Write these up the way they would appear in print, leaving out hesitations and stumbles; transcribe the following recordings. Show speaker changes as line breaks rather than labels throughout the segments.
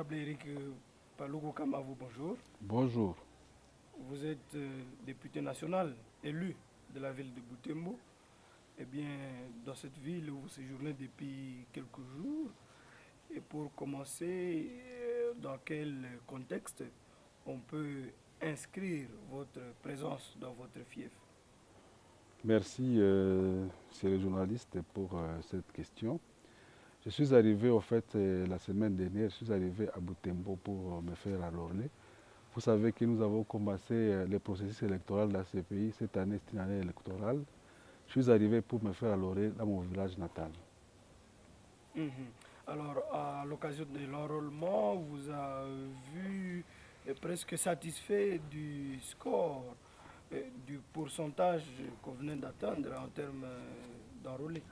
L'honorable Eric Palugo Kamavou, bonjour.
Bonjour.
Vous êtes député national élu de la ville de Butembo. Eh bien, dans cette ville, vous séjournez depuis quelques jours. Et pour commencer, dans quel contexte on peut inscrire votre présence dans votre fief?
Merci, c'est le journaliste, pour cette question. Je suis arrivé, au fait, la semaine dernière, je suis arrivé à Butembo pour me faire enrôler. Vous savez que nous avons commencé le processus électoral dans ce pays. Cette année, c'est une année électorale. Je suis arrivé pour me faire enrôler dans mon village natal.
Mhm. Alors, à l'occasion de l'enrôlement, vous avez vu presque satisfait du score, du pourcentage qu'on venait d'atteindre en termes d'enrôlés.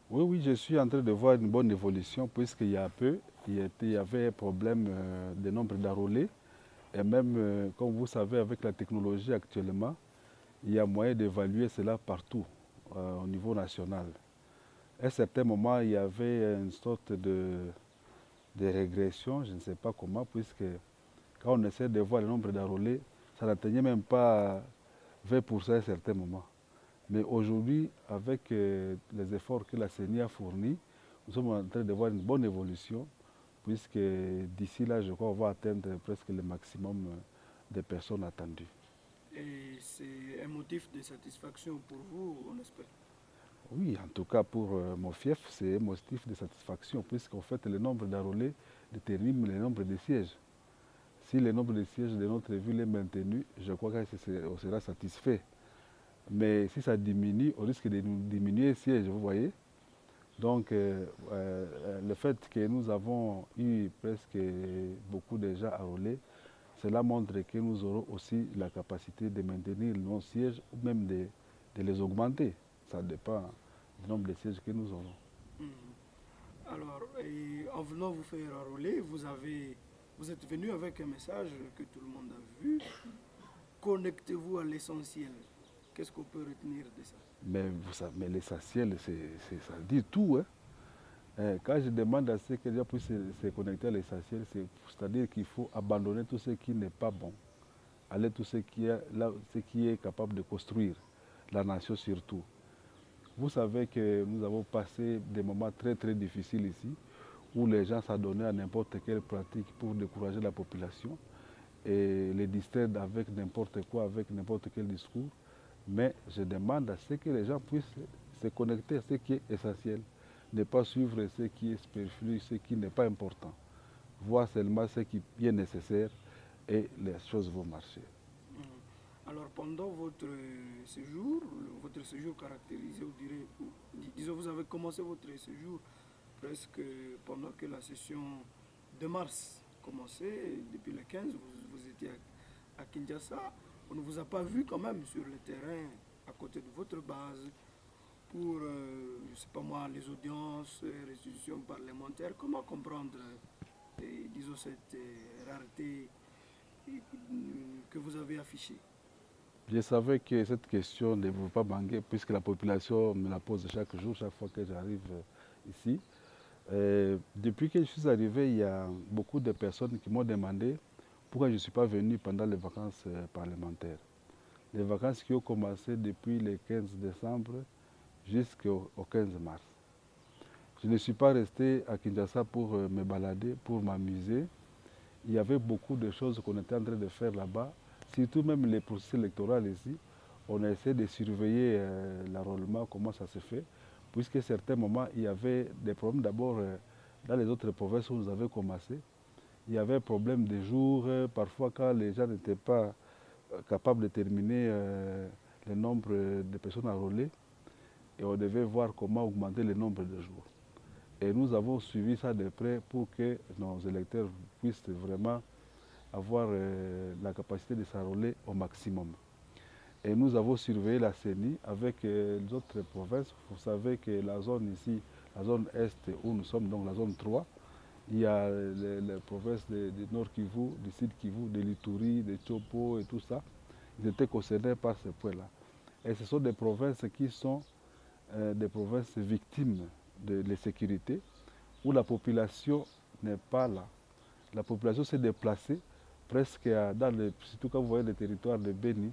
Oui, oui, je suis en train de voir une bonne évolution puisqu'il y a peu, il y avait un problème de nombre d'enrôlés. Et même, comme vous savez, avec la technologie actuellement, il y a moyen d'évaluer cela partout, au niveau national. À un certain moment, il y avait une sorte de régression, je ne sais pas comment, puisque quand on essaie de voir le nombre d'enrôlés, ça n'atteignait même pas 20% à un certain moment. Mais aujourd'hui, avec les efforts que la CENI a fournis, nous sommes en train de voir une bonne évolution, puisque d'ici là, je crois qu'on va atteindre presque le maximum de personnes attendues.
Et c'est un motif de satisfaction pour vous, on espère.
Oui, en tout cas pour mon fief, c'est un motif de satisfaction, puisqu'en fait le nombre d'enrôlés détermine le nombre de sièges. Si le nombre de sièges de notre ville est maintenu, je crois qu'on sera satisfait. Mais si ça diminue, on risque de diminuer les sièges, vous voyez. Donc le fait que nous avons eu presque beaucoup de gens enrôlés, cela montre que nous aurons aussi la capacité de maintenir nos sièges ou même de les augmenter. Ça dépend du nombre de sièges que nous aurons.
Mhm. Alors, en venant vous faire enrôler, vous êtes venu avec un message que tout le monde a vu. Connectez-vous à l'essentiel. Qu'est-ce qu'on peut retenir de ça?
Mais, mais l'essentiel, ça dit tout. Hein. Quand je demande à ceux que les gens puissent se connecter à l'essentiel, c'est-à-dire qu'il faut abandonner tout ce qui n'est pas bon, aller tout ce qui est capable de construire la nation surtout. Vous savez que nous avons passé des moments très très difficiles ici, où les gens s'adonnaient à n'importe quelle pratique pour décourager la population et les distraire avec n'importe quoi, avec n'importe quel discours. Mais je demande à ce que les gens puissent se connecter à ce qui est essentiel, ne pas suivre ce qui est superflu, ce qui n'est pas important. Voir seulement ce qui est nécessaire et les choses vont marcher.
Mhm. Alors, pendant votre séjour caractérisé, disons, vous avez commencé votre séjour presque pendant que la session de mars commençait, depuis le 15, vous étiez à Kinshasa. On ne vous a pas vu quand même sur le terrain à côté de votre base pour, je ne sais pas moi, les audiences, restitutions parlementaires. Comment comprendre, disons, cette rareté que vous avez affichée?
Je savais que cette question ne vous pas manquer puisque la population me la pose chaque jour, chaque fois que j'arrive ici. Depuis que je suis arrivé, il y a beaucoup de personnes qui m'ont demandé pourquoi je ne suis pas venu pendant les vacances parlementaires. Les vacances qui ont commencé depuis le 15 décembre jusqu'au 15 mars. Je ne suis pas resté à Kinshasa pour me balader, pour m'amuser. Il y avait beaucoup de choses qu'on était en train de faire là-bas, surtout même les processus électoraux ici. On a essayé de surveiller l'enrôlement, comment ça se fait, puisqu'à certains moments, il y avait des problèmes d'abord dans les autres provinces où nous avions commencé. Il y avait un problème de jours, parfois quand les gens n'étaient pas capables de terminer le nombre de personnes enrôlées, et on devait voir comment augmenter le nombre de jours. Et nous avons suivi ça de près pour que nos électeurs puissent vraiment avoir la capacité de s'enrôler au maximum. Et nous avons surveillé la CENI avec les autres provinces. Vous savez que la zone ici, la zone Est où nous sommes, donc la zone 3, il y a les provinces du Nord Kivu, du Sud Kivu, de l'Ituri, de Chopo et tout ça. Ils étaient concernés par ce point-là. Et ce sont des provinces qui sont des provinces victimes de l'insécurité, où la population n'est pas là. la population s'est déplacée presque surtout quand vous voyez le territoire de Beni,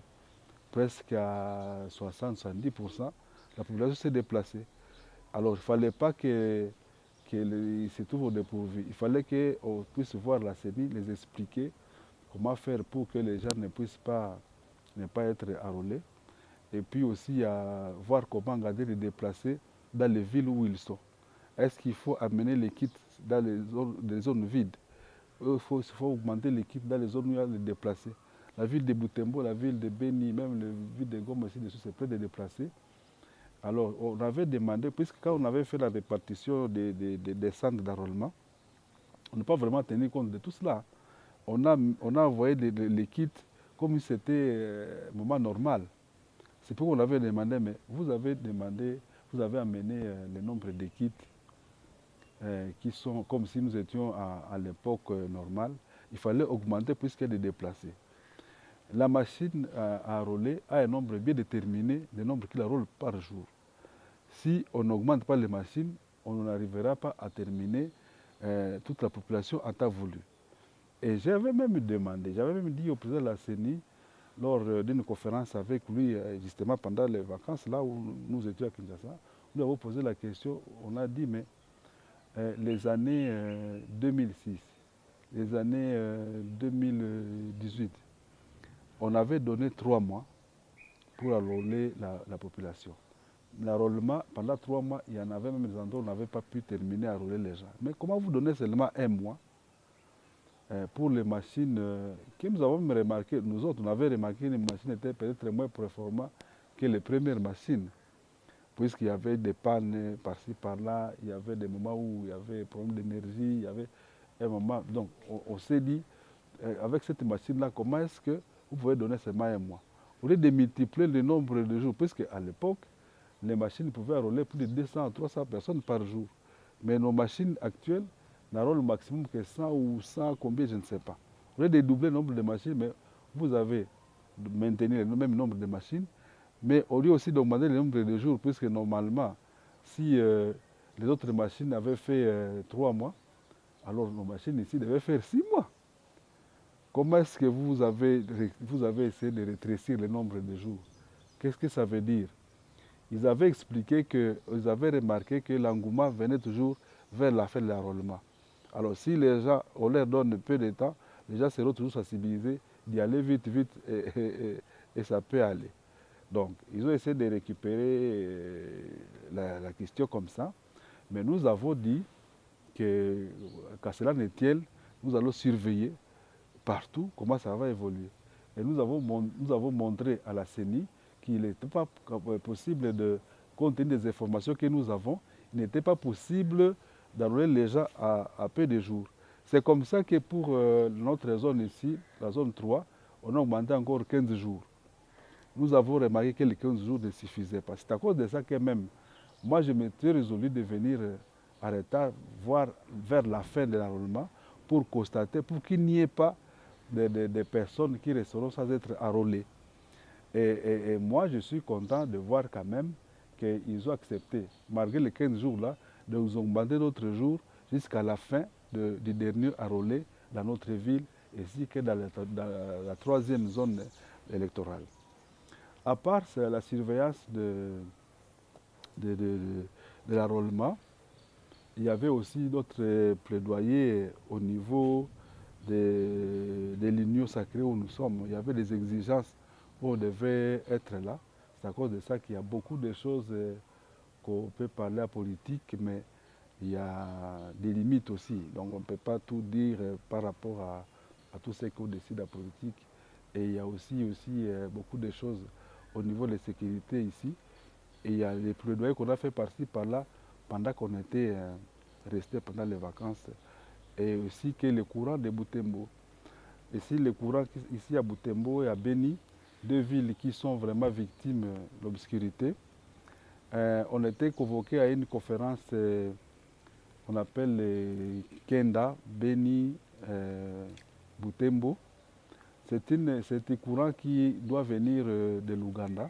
presque à 60-70%, la population s'est déplacée. Alors il ne fallait pas qu'ils se trouvent au dépourvu. Il fallait qu'on puisse voir la CENI, les expliquer comment faire pour que les gens ne puissent pas être enrôlés. Et puis aussi voir comment garder les déplacés dans les villes où ils sont. Est-ce qu'il faut amener les kits dans les zones vides? Il faut augmenter l'équipe dans les zones où il y a les déplacés. La ville de Butembo, la ville de Beni, même la ville de Goma aussi, c'est près de déplacés. Alors, on avait demandé, puisque quand on avait fait la répartition des centres d'enrôlement, on n'a pas vraiment tenu compte de tout cela. On a envoyé les kits comme si c'était un moment normal. C'est pourquoi on avait demandé, mais vous avez amené le nombre de kits qui sont comme si nous étions à l'époque normale. Il fallait augmenter puisqu'il y a des déplacés. La machine à enrôler a un nombre bien déterminé, le nombre qu'il enrôle par jour. Si on n'augmente pas les machines, on n'arrivera pas à terminer toute la population en temps voulu. Et j'avais même dit au président de la CENI, lors d'une conférence avec lui, justement pendant les vacances, là où nous étions à Kinshasa, nous avons posé la question, on a dit, mais les années 2006, les années 2018, on avait donné 3 mois pour enrôler la population. L'enrôlement, pendant 3 mois, il y en avait même des endroits où on n'avait pas pu terminer à enrôler les gens. Mais comment vous donnez seulement 1 mois pour les machines que nous avons remarqué, nous autres, on avait remarqué que les machines étaient peut-être moins performantes que les premières machines, puisqu'il y avait des pannes par-ci, par-là, il y avait des moments où il y avait des problèmes d'énergie, il y avait un moment. Donc, on s'est dit, avec cette machine-là, comment est-ce que vous pouvez donner seulement 1 mois? Au lieu de multiplier le nombre de jours, puisque à l'époque, les machines pouvaient enrôler plus de 200 à 300 personnes par jour. Mais nos machines actuelles n'enrôlent le maximum que 100 ou 100, combien, je ne sais pas. Au lieu de doubler le nombre de machines, mais vous avez maintenu le même nombre de machines, mais au lieu aussi d'augmenter le nombre de jours, puisque normalement, si les autres machines avaient fait 3 mois, alors nos machines ici devaient faire 6 mois. Comment est-ce que vous avez essayé de rétrécir le nombre de jours? Qu'est-ce que ça veut dire? Ils avaient expliqué ils avaient remarqué que l'engouement venait toujours vers la fin de l'enrôlement. Alors si les gens, on leur donne peu de temps, les gens seront toujours sensibilisés d'y aller vite, vite, et ça peut aller. Donc, ils ont essayé de récupérer la question comme ça, mais nous avons dit qu'à cela ne tienne, nous allons surveiller partout comment ça va évoluer. Et nous avons montré à la CENI qu'il n'était pas possible compte tenu des informations que nous avons, il n'était pas possible d'enrôler les gens à peu de jours. C'est comme ça que pour notre zone ici, la zone 3, on a augmenté encore 15 jours. Nous avons remarqué que les 15 jours ne suffisaient pas. C'est à cause de ça que même, moi je m'étais résolu de venir en retard, voir vers la fin de l'enrôlement, pour constater, pour qu'il n'y ait pas de personnes qui resteront sans être enrôlées. Et moi, je suis content de voir quand même qu'ils ont accepté, malgré les 15 jours-là, de nous augmenter d'autres jours jusqu'à la fin du dernier enrôlé dans notre ville, ainsi que dans la 3e zone électorale. À part la surveillance de l'enrôlement, il y avait aussi d'autres plaidoyers au niveau de l'union sacrée où nous sommes. Il y avait des exigences où on devait être là. C'est à cause de ça qu'il y a beaucoup de choses qu'on peut parler à politique, mais il y a des limites aussi. Donc on ne peut pas tout dire par rapport à tout ce qu'on décide à politique. Et il y a aussi beaucoup de choses au niveau de la sécurité ici. Et il y a les plaidoyers qu'on a fait par-ci, par-là, pendant qu'on était resté pendant les vacances. Et aussi que le courant de Butembo. Ici, le courant ici à Butembo et à Beni, 2 villes qui sont vraiment victimes de l'obscurité. On était convoqué à une conférence qu'on appelle Kenda, Beni, Butembo. C'est un courant qui doit venir de l'Ouganda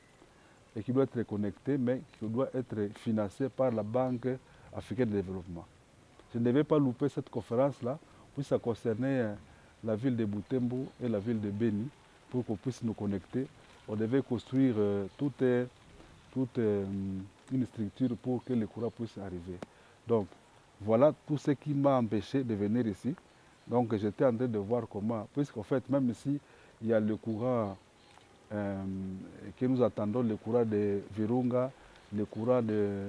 et qui doit être connecté, mais qui doit être financé par la Banque africaine de développement. Je ne devais pas louper cette conférence-là Puis ça concernait la ville de Butembo et la ville de Beni. Pour qu'on puisse nous connecter, on devait construire toute une structure pour que le courant puisse arriver. Donc, voilà tout ce qui m'a empêché de venir ici. Donc, j'étais en train de voir comment, puisqu'en fait, même ici, il y a le courant que nous attendons, le courant de Virunga, le courant de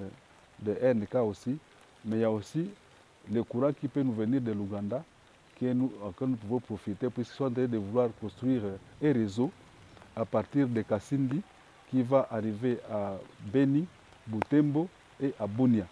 NK aussi, mais il y a aussi le courant qui peut nous venir de l'Ouganda, que nous pouvons profiter, puisqu'ils sont en train de vouloir construire un réseau à partir de Kassindi qui va arriver à Beni, Butembo et à Bunia.